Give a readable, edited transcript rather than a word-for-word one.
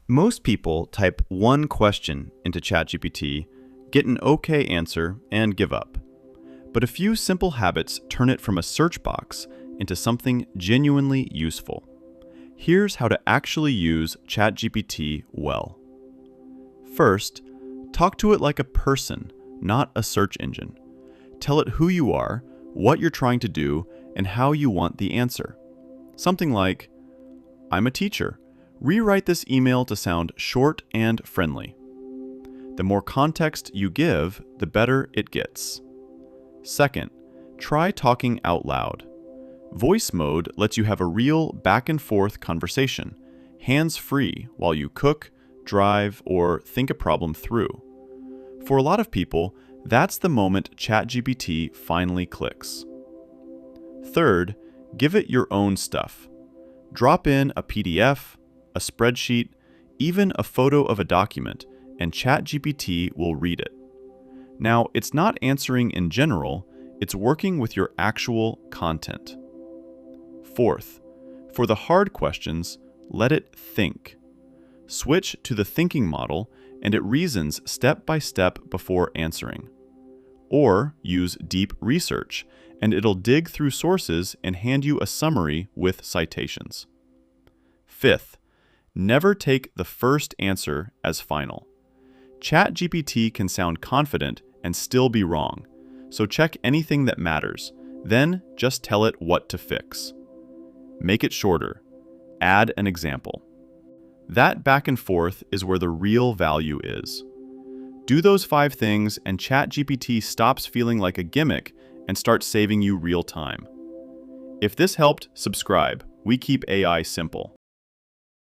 Most people type one question into ChatGPT, get an okay answer, and give up. But a few simple habits turn it from a search box into something genuinely useful. Here's how to actually use ChatGPT well. First, talk to it like a person, not a search engine. Tell it who you are, what you're trying to do, and how you want the answer. Something like, "I'm a teacher. Rewrite this email to sound short and friendly." The more context you give, the better it gets. Second, try talking out loud. Voice mode lets you have a real back-and-forth conversation, hands-free while you cook, drive, or think a problem through. For a lot of people, that's the moment ChatGPT finally clicks. Third, give it your own stuff. Drop in a PDF, a spreadsheet, even a photo of a document, and ChatGPT will read it. Now, it's not answering in general, it's working with your actual content. Fourth, for the hard questions, let it think. Switch to the thinking model, and it reasons step by step before answering. Or use deep research, and it'll dig through sources and hand you a summary with citations. Fifth, never take the first answer as final. ChatGPT can sound confident and still be wrong, so check anything that matters, then just tell it what to fix. Make it shorter. Add an example. That back and forth is where the real value is. Do those 5 things and ChatGPT stops feeling like a gimmick and starts saving you real time. If this helped, subscribe. We keep AI simple.